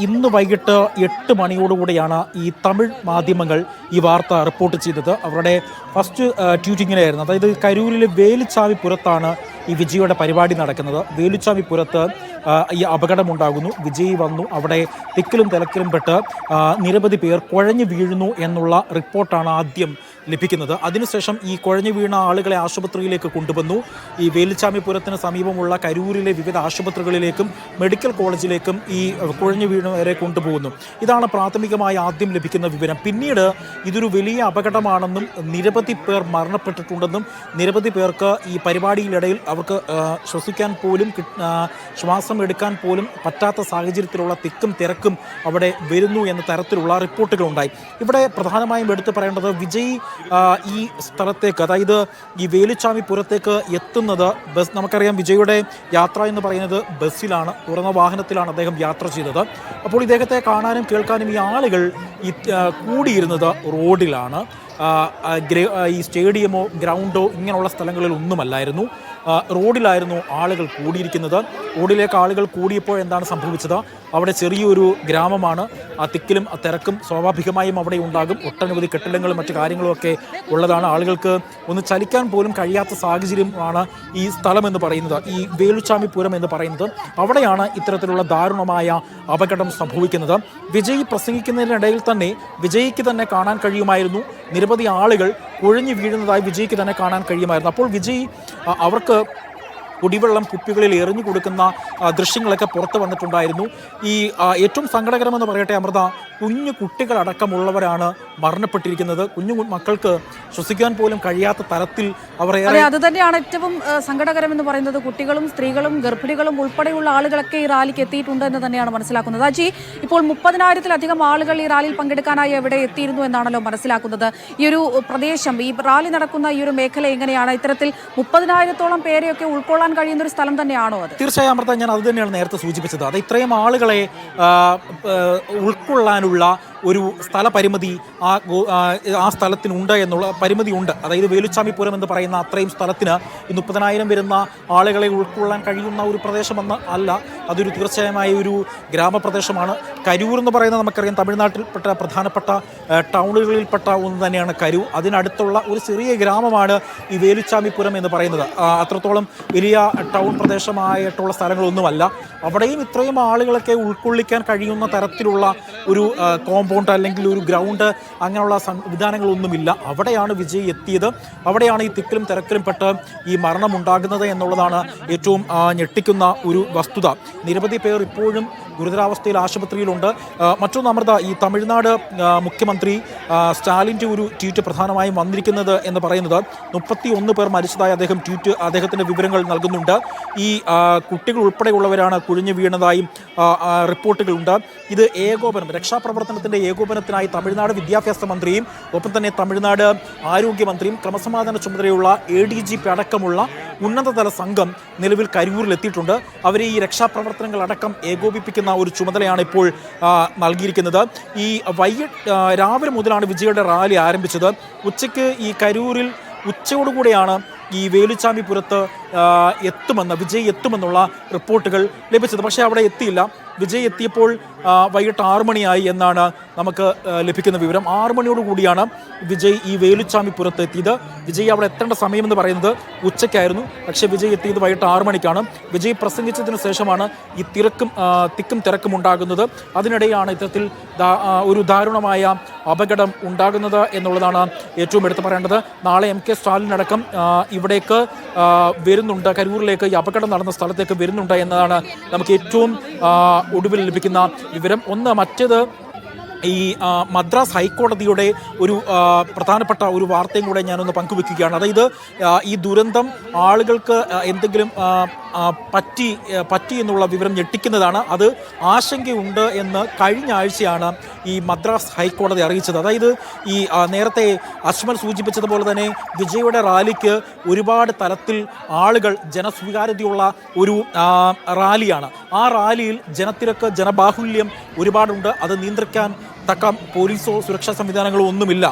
ഇന്ന് വൈകിട്ട് 8 മണിയോടുകൂടിയാണ് ഈ തമിഴ് മാധ്യമങ്ങൾ ഈ വാർത്ത റിപ്പോർട്ട് ചെയ്തത്. അവരുടെ ഫസ്റ്റ് ട്വീറ്റ് ഇങ്ങനെയായിരുന്നു. അതായത് കരൂരിലെ വേലുച്ചാവിപ്പുറത്താണ് ഈ വിജയുടെ പരിപാടി നടക്കുന്നത്. വേലുച്ചാവിപ്പുറത്ത് ഈ അപകടമുണ്ടാകുന്നു. വിജയ് വന്നു. അവിടെ തിക്കിലും തിരക്കിലും പെട്ട് നിരവധി പേർ കുഴഞ്ഞു വീഴുന്നു എന്നുള്ള റിപ്പോർട്ടാണ് ആദ്യം ലഭിക്കുന്നത്. അതിനുശേഷം ഈ കുഴഞ്ഞു വീണ ആളുകളെ ആശുപത്രിയിലേക്ക് കൊണ്ടുവന്നു. ഈ വേലുച്ചാമിപുരത്തിന് സമീപമുള്ള കരൂരിലെ വിവിധ ആശുപത്രികളിലേക്കും മെഡിക്കൽ കോളേജിലേക്കും ഈ കുഴഞ്ഞു വീണവരെ കൊണ്ടുപോകുന്നു. ഇതാണ് പ്രാഥമികമായി ആദ്യം ലഭിക്കുന്ന വിവരം. പിന്നീട് ഇതൊരു വലിയ അപകടമാണെന്നും നിരവധി പേർ മരണപ്പെട്ടിട്ടുണ്ടെന്നും നിരവധി പേർക്ക് ഈ പരിപാടിയിലിടയിൽ അവർക്ക് ശ്വസിക്കാൻ പോലും ശ്വാസം എടുക്കാൻ പോലും പറ്റാത്ത സാഹചര്യത്തിലുള്ള തിക്കും തിരക്കും അവിടെ വരുന്നു എന്ന തരത്തിലുള്ള റിപ്പോർട്ടുകളുണ്ടായി. ഇവിടെ പ്രധാനമായും എടുത്തു പറയേണ്ടത് വിജയ് ഈ സ്ഥലത്തേക്ക്, അതായത് ഈ വേലുച്ചാമിപുരത്തേക്ക് എത്തുന്നത് ബസ്, നമുക്കറിയാം വിജയുടെ യാത്ര എന്ന് പറയുന്നത് ബസ്സിലാണ്, തുറന്ന വാഹനത്തിലാണ് അദ്ദേഹം യാത്ര ചെയ്തത്. അപ്പോൾ ഇദ്ദേഹത്തെ കാണാനും കേൾക്കാനും ഈ ആളുകൾ കൂടിയിരുന്നത് റോഡിലാണ്. ഈ സ്റ്റേഡിയമോ ഗ്രൗണ്ടോ ഇങ്ങനെയുള്ള സ്ഥലങ്ങളിൽ ഒന്നുമല്ലായിരുന്നു, റോഡിലായിരുന്നു ആളുകൾ കൂടിയിരിക്കുന്നത്. റോഡിലേക്ക് ആളുകൾ കൂടിയപ്പോൾ എന്താണ് സംഭവിച്ചത്? അവിടെ ചെറിയൊരു ഗ്രാമമാണ്. ആ തിക്കിലും ആ തിരക്കും സ്വാഭാവികമായും അവിടെ ഉണ്ടാകും. ഒട്ടനവധി കെട്ടിടങ്ങളും മറ്റു കാര്യങ്ങളുമൊക്കെ ഉള്ളതാണ്. ആളുകൾക്ക് ഒന്ന് ചലിക്കാൻ പോലും കഴിയാത്ത സാഹചര്യമാണ് ഈ സ്ഥലം എന്ന് പറയുന്നത്, ഈ വേലുച്ചാമിപുരം എന്ന് പറയുന്നത്. അവിടെയാണ് ഇത്തരത്തിലുള്ള ദാരുണമായ അപകടം സംഭവിക്കുന്നത്. വിജയ് പ്രസംഗിക്കുന്നതിനിടയിൽ തന്നെ വിജയ്ക്ക് തന്നെ കാണാൻ കഴിയുമായിരുന്നു നിരവധി ആളുകൾ കുഴഞ്ഞു വീഴുന്നതായി വിജയ്ക്ക് തന്നെ കാണാൻ കഴിയുമായിരുന്നു. അപ്പോൾ വിജയ് അവർക്ക് കുടിവെള്ളം കുപ്പികളിൽ എറിഞ്ഞു കൊടുക്കുന്ന ദൃശ്യങ്ങളൊക്കെ പുറത്തു വന്നിട്ടുണ്ടായിരുന്നു. ഈ ഏറ്റവും സങ്കടകരമെന്ന് പറയട്ടെ അമൃത, കുഞ്ഞു കുട്ടികളടക്കമുള്ളവരാണ് മരണപ്പെട്ടിരിക്കുന്നത്. കുഞ്ഞു മക്കൾക്ക് ശ്വസിക്കാൻ പോലും കഴിയാത്ത തരത്തിൽ അവർ അത് തന്നെയാണ് ഏറ്റവും സങ്കടകരമെന്ന് പറയുന്നത്. കുട്ടികളും സ്ത്രീകളും ഗർഭിണികളും ഉൾപ്പെടെയുള്ള ആളുകളൊക്കെ ഈ റാലിക്ക് എത്തിയിട്ടുണ്ട് എന്ന് തന്നെയാണ് മനസ്സിലാക്കുന്നത്. അജി, ഇപ്പോൾ 30,000-ലധികം ആളുകൾ ഈ റാലിയിൽ പങ്കെടുക്കാനായി എവിടെ എത്തിയിരുന്നു എന്നാണല്ലോ മനസ്സിലാക്കുന്നത്. ഈ ഒരു പ്രദേശം, ഈ റാലി നടക്കുന്ന ഈ ഒരു മേഖല എങ്ങനെയാണ്? ഇത്തരത്തിൽ 30,000-ഓളം പേരെയൊക്കെ ഉൾക്കൊള്ളാൻ കഴിയുന്ന ഒരു സ്ഥലം തന്നെയാണോ അത്? തീർച്ചയായും അമൃത, ഞാൻ അത് തന്നെയാണ് നേരത്തെ സൂചിപ്പിച്ചത്. അത് ഇത്രയും ആളുകളെ ഉൾക്കൊള്ളാനുള്ള ഒരു സ്ഥലപരിമിതി ആ സ്ഥലത്തിനുണ്ട് എന്നുള്ള പരിമിതി ഉണ്ട്. അതായത് വേലുച്ചാമിപുരം എന്ന് പറയുന്ന അത്രയും സ്ഥലത്തിന് 30,000 വരുന്ന ആളുകളെ ഉൾക്കൊള്ളാൻ കഴിയുന്ന ഒരു പ്രദേശമെന്ന് അല്ല. അതൊരു തീർച്ചയായും ഒരു ഗ്രാമപ്രദേശമാണ്. കരൂർ എന്ന് പറയുന്നത് നമുക്കറിയാം തമിഴ്നാട്ടിൽപ്പെട്ട പ്രധാനപ്പെട്ട ടൗണുകളിൽപ്പെട്ട ഒന്ന് തന്നെയാണ് കരൂർ. അതിനടുത്തുള്ള ഒരു ചെറിയ ഗ്രാമമാണ് ഈ വേലുച്ചാമിപുരം എന്ന് പറയുന്നത്. അത്രത്തോളം വലിയ ടൗൺ പ്രദേശമായിട്ടുള്ള സ്ഥലങ്ങളൊന്നുമല്ല. അവിടെയും ഇത്രയും ആളുകളൊക്കെ ഉൾക്കൊള്ളിക്കാൻ കഴിയുന്ന തരത്തിലുള്ള ഒരു കോമ്പൗണ്ട് അല്ലെങ്കിൽ ഒരു ഗ്രൗണ്ട് അങ്ങനെയുള്ള സംവിധാനങ്ങളൊന്നുമില്ല. അവിടെയാണ് വിജയ് എത്തിയത്. അവിടെയാണ് ഈ തിക്കിലും തിരക്കിലും പെട്ട് ഈ മരണമുണ്ടാകുന്നത് എന്നുള്ളതാണ് ഏറ്റവും ഞെട്ടിക്കുന്ന ഒരു വസ്തുത. നിരവധി പേർ ഇപ്പോഴും ഗുരുതരാവസ്ഥയിൽ ആശുപത്രിയിലുണ്ട്. മറ്റൊന്ന് അമൃത, ഈ തമിഴ്നാട് മുഖ്യമന്ത്രി സ്റ്റാലിൻ്റെ ഒരു ട്വീറ്റ് പ്രധാനമായും വന്നിരിക്കുന്നത് എന്ന് പറയുന്നത് 31 പേർ മരിച്ചതായി അദ്ദേഹത്തിൻ്റെ വിവരങ്ങൾ നൽകുന്നുണ്ട്. ഈ കുട്ടികൾ ഉൾപ്പെടെയുള്ളവരാണ് കുഴിഞ്ഞു വീണതായും റിപ്പോർട്ടുകളുണ്ട്. ഇത് രക്ഷാപ്രവർത്തനത്തിൻ്റെ ഏകോപനത്തിനായി തമിഴ്നാട് വിദ്യാഭ്യാസ മന്ത്രിയും ഒപ്പം തന്നെ തമിഴ്നാട് ആരോഗ്യമന്ത്രിയും ക്രമസമാധാന ചുമതലയുള്ള ADGP അടക്കമുള്ള ഉന്നതതല സംഘം നിലവിൽ കരൂരിലെത്തിയിട്ടുണ്ട്. അവരെ ഈ രക്ഷാപ്രവർത്തനങ്ങൾ അടക്കം ഏകോപിപ്പിക്കുന്ന ഒരു ചുമതലയാണ് ഇപ്പോൾ നൽകിയിരിക്കുന്നത്. ഈ രാവിലെ മുതലാണ് വിജയുടെ റാലി ആരംഭിച്ചത്. ഉച്ചയ്ക്ക് ഈ കരൂരിൽ ഉച്ചയോടുകൂടിയാണ് ഈ വേലുച്ചാമിപുരത്ത് വിജയ് എത്തുമെന്നുള്ള റിപ്പോർട്ടുകൾ ലഭിച്ചത്. പക്ഷേ അവിടെ എത്തിയില്ല. വിജയ് എത്തിയപ്പോൾ വൈകിട്ട് 6 മണിയായി എന്നാണ് നമുക്ക് ലഭിക്കുന്ന വിവരം. 6 മണിയോടുകൂടിയാണ് വിജയ് ഈ വേലുച്ചാമിപുരത്ത് എത്തിയത്. വിജയ് അവിടെ എത്തേണ്ട സമയമെന്ന് പറയുന്നത് ഉച്ചയ്ക്കായിരുന്നു. പക്ഷേ വിജയ് എത്തിയത് വൈകിട്ട് 6 മണിക്കാണ്. വിജയ് പ്രസംഗിച്ചതിന് ശേഷമാണ് ഈ തിക്കും തിരക്കും ഉണ്ടാകുന്നത്. അതിനിടെയാണ് ഇത്തരത്തിൽ ഒരു ദാരുണമായ അപകടം ഉണ്ടാകുന്നത് എന്നുള്ളതാണ് ഏറ്റവും എടുത്തു പറയേണ്ടത്. നാളെ MK സ്റ്റാലിൻ അടക്കം ഇവിടേക്ക് വരുന്നുണ്ട്, കരൂരിലേക്ക് ഈ അപകടം നടന്ന സ്ഥലത്തേക്ക് വരുന്നുണ്ട് എന്നതാണ് നമുക്ക് ഏറ്റവും ഒടുവിൽ ലഭിക്കുന്ന വിവരം. മറ്റേത് ഈ മദ്രാസ് ഹൈക്കോടതിയുടെ ഒരു പ്രധാനപ്പെട്ട ഒരു വാർത്തയും കൂടെ ഞാനൊന്ന് പങ്കുവെക്കുകയാണ്. അതായത് ഈ ദുരന്തം ആളുകൾക്ക് എന്തെങ്കിലും പറ്റി എന്നുള്ള വിവരം ഞെട്ടിക്കുന്നതാണ്. അത് ആശങ്കയുണ്ട് എന്ന് കഴിഞ്ഞ ആഴ്ചയാണ് ഈ മദ്രാസ് ഹൈക്കോടതി അറിയിച്ചത്. അതായത് ഈ നേരത്തെ അശ്മൽ സൂചിപ്പിച്ചതുപോലെ തന്നെ വിജയുടെ റാലിക്ക് ഒരുപാട് തലത്തിൽ ആളുകൾ ജനസ്വീകാര്യതയുള്ള ഒരു റാലിയാണ്. ആ റാലിയിൽ ജനബാഹുല്യം ഒരുപാടുണ്ട്. അത് നിയന്ത്രിക്കാൻ തക്ക പോലീസോ സുരക്ഷാ സംവിധാനങ്ങളോ ഒന്നുമില്ല.